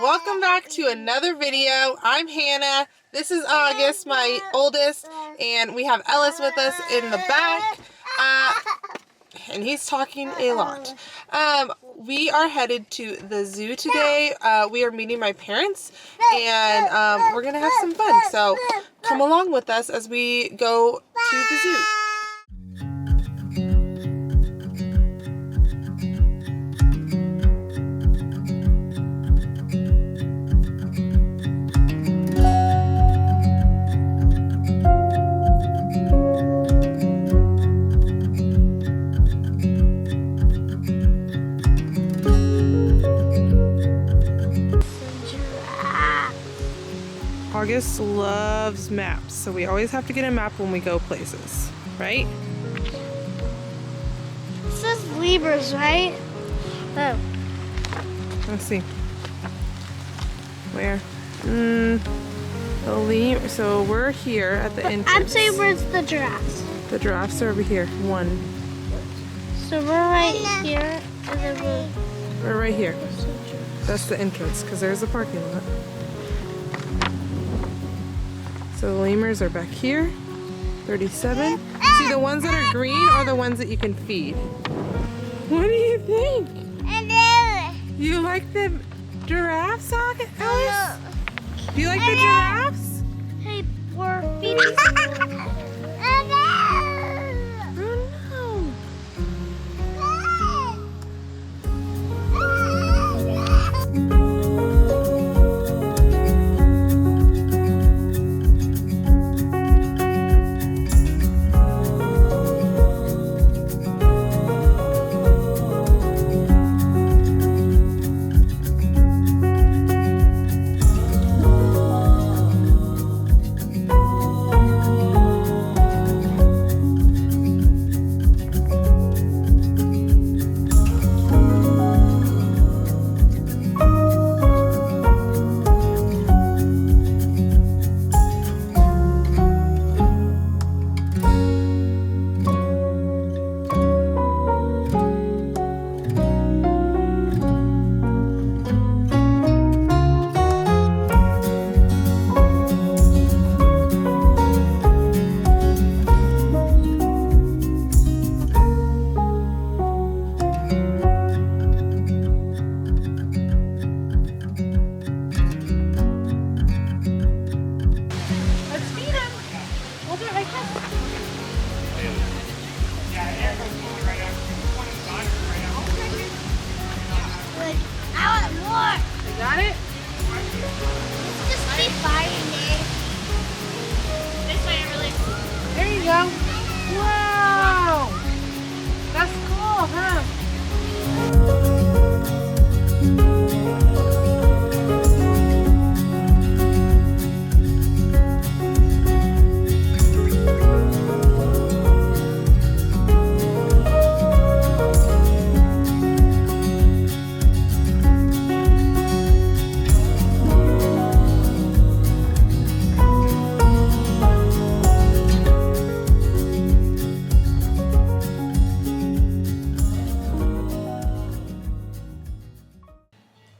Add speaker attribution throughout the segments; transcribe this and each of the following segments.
Speaker 1: welcome back to another video. I'm Hannah. This is August, my oldest, and we have Ellis with us in the back. And he's talking a lot. We are headed to the zoo today. We are meeting my parents, and we're gonna have some fun. So come along with us as we go to the zoo. August loves maps, so we always have to get a map when we go places, right?
Speaker 2: It says Libras, right? Oh.
Speaker 1: Let's see. Where? So we're here at the entrance.
Speaker 2: I'd say where's the giraffes?
Speaker 1: The giraffes are over here. One.
Speaker 2: So we're right here, and then
Speaker 1: We're right here. That's the entrance, because there's a parking lot. So the lemurs are back here, 37. See, the ones that are green are the ones that you can feed. What do you think? You like the giraffes, Ellis? Do you like the giraffes?
Speaker 2: Hey, we're feeding someone.
Speaker 1: Oh no. Got it?
Speaker 2: Just keep buying it. This way, really.
Speaker 1: There you go. Wow! That's cool, huh?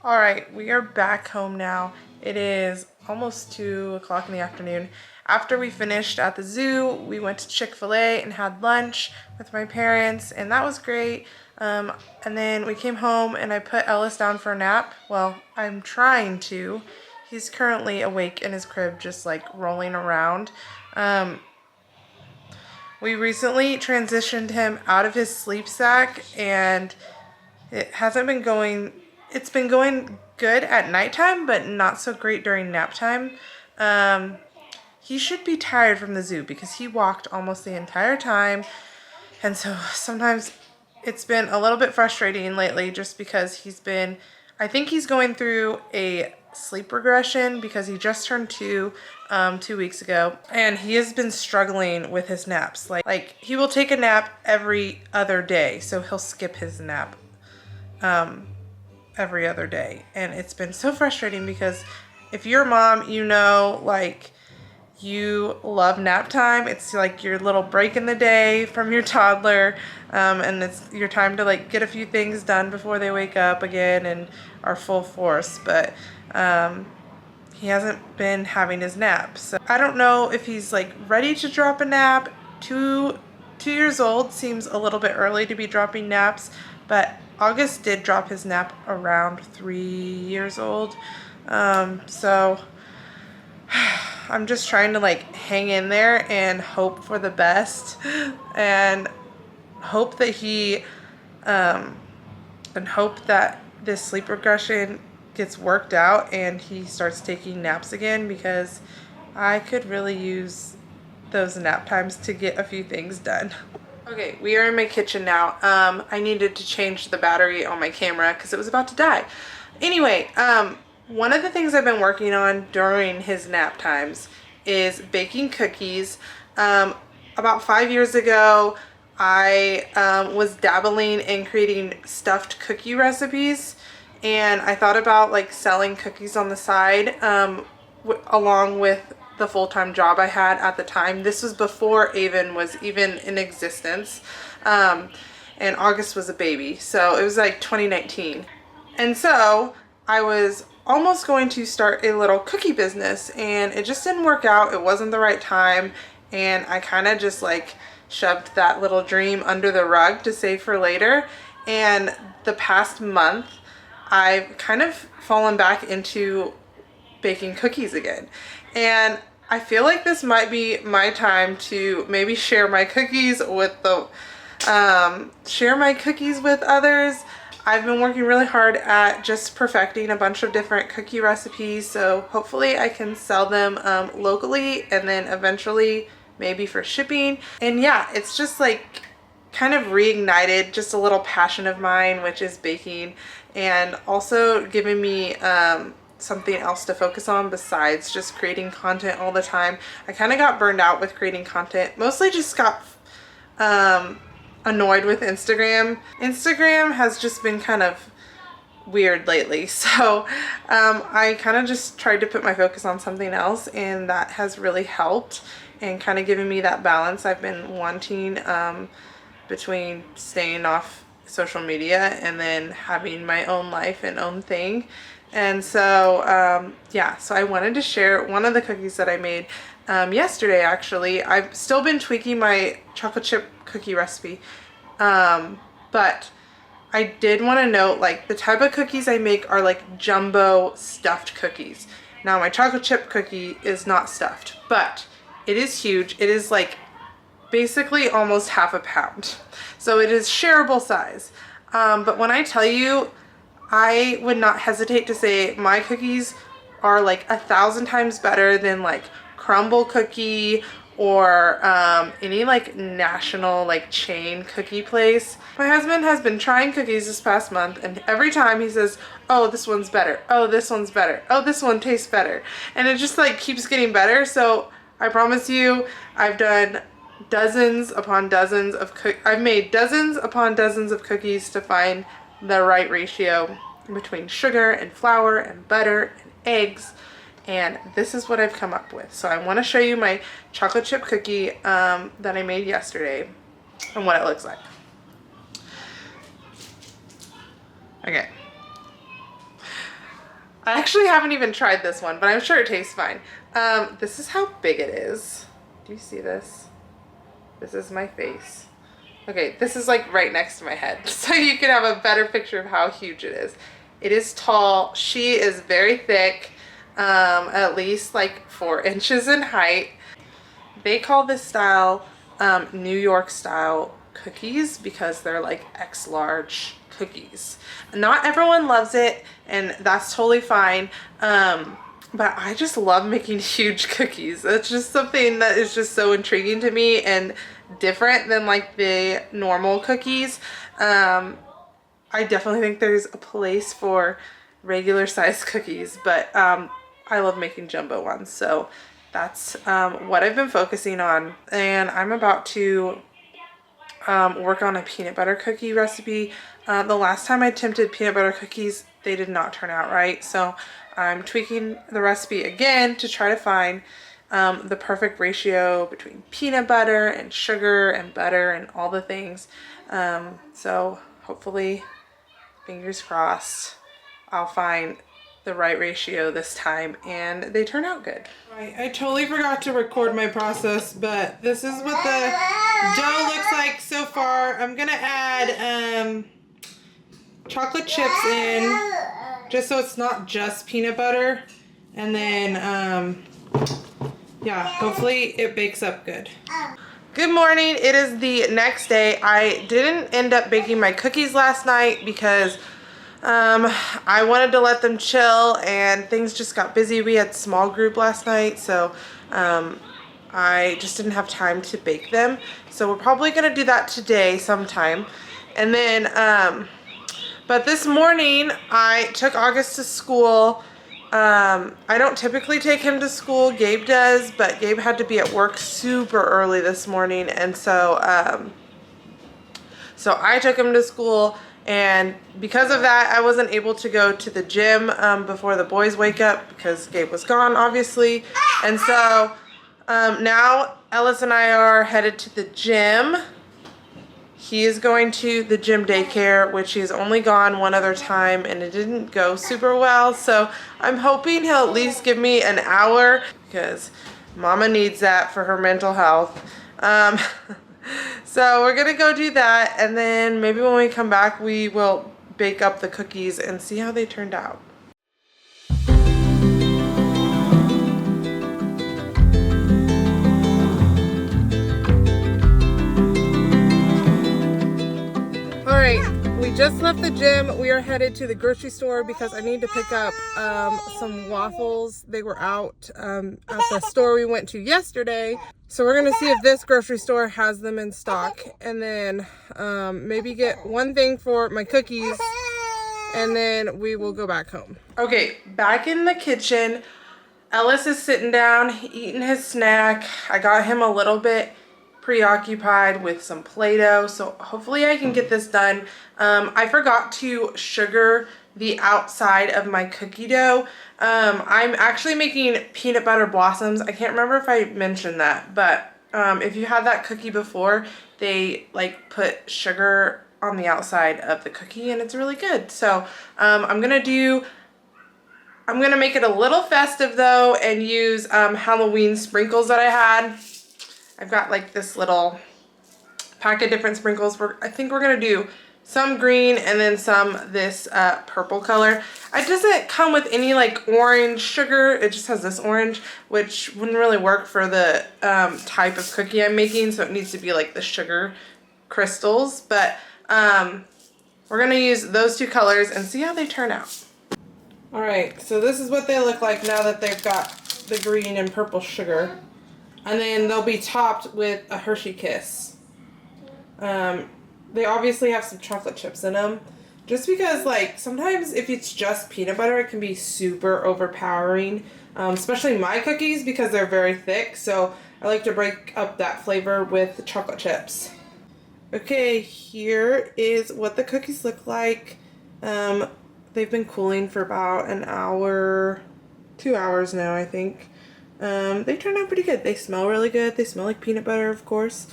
Speaker 1: Alright, we are back home now. It is almost 2 o'clock in the afternoon. After we finished at the zoo, we went to Chick-fil-A and had lunch with my parents, and that was great. And then we came home and I put Ellis down for a nap. Well, I'm trying to. He's currently awake in his crib, just like rolling around. We recently transitioned him out of his sleep sack, and it hasn't been going... It's been going good at nighttime, but not so great during nap time. He should be tired from the zoo because he walked almost the entire time. And so sometimes it's been a little bit frustrating lately just because I think he's going through a sleep regression because he just turned 2 weeks ago. And he has been struggling with his naps. Like he will take a nap every other day. So he'll skip his nap. Every other day, and it's been so frustrating because if you're a mom, you know, like you love nap time. It's like your little break in the day from your toddler, and it's your time to like get a few things done before they wake up again and are full force. But he hasn't been having his nap, so I don't know if he's like ready to drop a nap. 2 years old seems a little bit early to be dropping naps, but August did drop his nap around 3 years old. So I'm just trying to like hang in there and hope for the best, and hope that he and hope that this sleep regression gets worked out and he starts taking naps again, because I could really use those nap times to get a few things done. Okay, we are in my kitchen now. I needed to change the battery on my camera because it was about to die. Anyway, one of the things I've been working on during his nap times is baking cookies. About 5 years ago, I was dabbling in creating stuffed cookie recipes, and I thought about like selling cookies on the side along with the full-time job I had at the time. This was before Avon was even in existence, and August was a baby, so it was like 2019. And so I was almost going to start a little cookie business, and it just didn't work out. It wasn't the right time, and I kind of just like shoved that little dream under the rug to save for later. And the past month I've kind of fallen back into baking cookies again, and I feel like this might be my time to maybe share my cookies with others. I've been working really hard at just perfecting a bunch of different cookie recipes, so hopefully I can sell them locally, and then eventually maybe for shipping. And yeah, it's just like kind of reignited just a little passion of mine, which is baking, and also giving me something else to focus on besides just creating content all the time. I kind of got burned out with creating content, mostly just got annoyed with Instagram. Instagram has just been kind of weird lately, so I kind of just tried to put my focus on something else, and that has really helped and kind of given me that balance I've been wanting between staying off social media and then having my own life and own thing. And so yeah, so I wanted to share one of the cookies that I made yesterday. Actually, I've still been tweaking my chocolate chip cookie recipe, but I did want to note, like, the type of cookies I make are like jumbo stuffed cookies. Now my chocolate chip cookie is not stuffed, but it is huge. It is like basically almost half a pound, so it is shareable size. But when I tell you, I would not hesitate to say my cookies are like 1,000 times better than like Crumble Cookie or any like national like chain cookie place. My husband has been trying cookies this past month, and every time he says, oh, this one's better, oh, this one's better, oh, this one tastes better, and it just like keeps getting better. So I promise you, I've done dozens upon dozens of I've made dozens upon dozens of cookies to find the right ratio between sugar and flour and butter and eggs, and this is what I've come up with. So I want to show you my chocolate chip cookie that I made yesterday and what it looks like. Okay, I actually haven't even tried this one, but I'm sure it tastes fine. This is how big it is. Do you see this? This is my face. Okay, this is like right next to my head, so you can have a better picture of how huge it is. It is tall. She is very thick, at least like 4 inches in height. They call this style New York style cookies because they're like X-large cookies. Not everyone loves it, and that's totally fine. But I just love making huge cookies. It's just something that is just so intriguing to me and different than like the normal cookies. I definitely think there's a place for regular sized cookies, but I love making jumbo ones. So that's what I've been focusing on. And I'm about to work on a peanut butter cookie recipe. The last time I attempted peanut butter cookies, they did not turn out right. So I'm tweaking the recipe again to try to find the perfect ratio between peanut butter and sugar and butter and all the things. So hopefully, fingers crossed, I'll find the right ratio this time and they turn out good. I totally forgot to record my process, but this is what the dough looks like so far. I'm gonna add chocolate chips in just so it's not just peanut butter, and then yeah, hopefully it bakes up good. Good morning. It is the next day. I didn't end up baking my cookies last night because I wanted to let them chill and things just got busy. We had small group last night, so I just didn't have time to bake them. So we're probably gonna do that today sometime. And then, but this morning I took August to school. I don't typically take him to school, Gabe does, but Gabe had to be at work super early this morning, and so so I took him to school, and because of that I wasn't able to go to the gym before the boys wake up because Gabe was gone, obviously. And so now Ellis and I are headed to the gym. He is going to the gym daycare, which he's only gone one other time and it didn't go super well. So I'm hoping he'll at least give me an hour because Mama needs that for her mental health. So we're gonna go do that, and then maybe when we come back we will bake up the cookies and see how they turned out. We just left the gym. We are headed to the grocery store because I need to pick up some waffles. They were out at the store we went to yesterday. So we're gonna see if this grocery store has them in stock, and then maybe get one thing for my cookies, and then we will go back home. Okay, back in the kitchen. Ellis is sitting down eating his snack. I got him a little bit preoccupied with some Play-Doh, so hopefully I can get this done. I forgot to sugar the outside of my cookie dough. I'm actually making peanut butter blossoms. I can't remember if I mentioned that, but if you had that cookie before, they like put sugar on the outside of the cookie and it's really good. So I'm gonna make it a little festive though and use Halloween sprinkles that I had. I've got like this little pack of different sprinkles. I think we're gonna do some green and then some this purple color. It doesn't come with any like orange sugar. It just has this orange, which wouldn't really work for the type of cookie I'm making. So it needs to be like the sugar crystals. But we're gonna use those two colors and see how they turn out. All right, so this is what they look like now that they've got the green and purple sugar. And then they'll be topped with a Hershey Kiss. They obviously have some chocolate chips in them. Just because, like, sometimes if it's just peanut butter, it can be super overpowering. Especially my cookies because they're very thick. So I like to break up that flavor with the chocolate chips. Okay, here is what the cookies look like. They've been cooling for about an hour, 2 hours now, I think. They turned out pretty good. They smell really good. They smell like peanut butter, of course.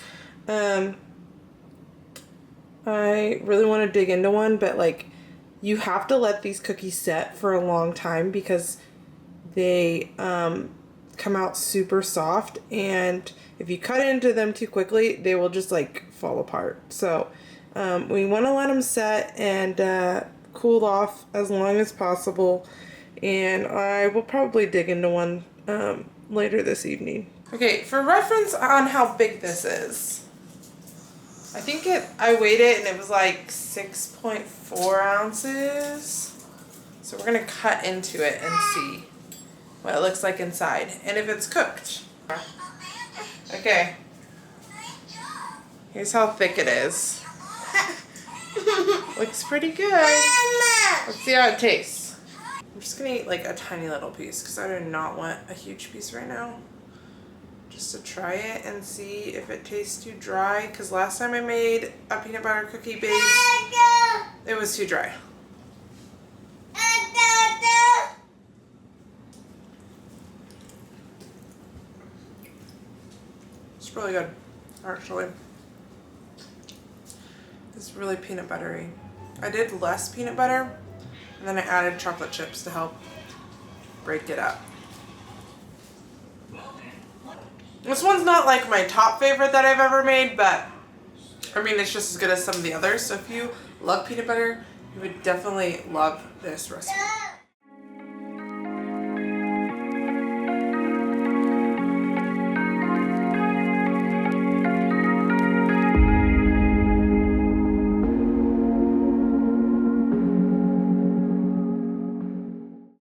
Speaker 1: I really want to dig into one, but like you have to let these cookies set for a long time because they come out super soft, and if you cut into them too quickly, they will just like fall apart. So we want to let them set and cool off as long as possible, and I will probably dig into one later this evening. Okay, for reference on how big this is, I think I weighed it and it was like 6.4 ounces. So we're gonna cut into it and see what it looks like inside and if it's cooked. Okay, here's how thick it is. Looks pretty good. Let's see how it tastes. I'm just gonna eat like a tiny little piece because I do not want a huge piece right now. Just to try it and see if it tastes too dry, because last time I made a peanut butter cookie base, it was too dry. really good, actually. It's really peanut buttery. I did less peanut butter, and then I added chocolate chips to help break it up. This one's not like my top favorite that I've ever made, but I mean, it's just as good as some of the others. So if you love peanut butter, you would definitely love this recipe.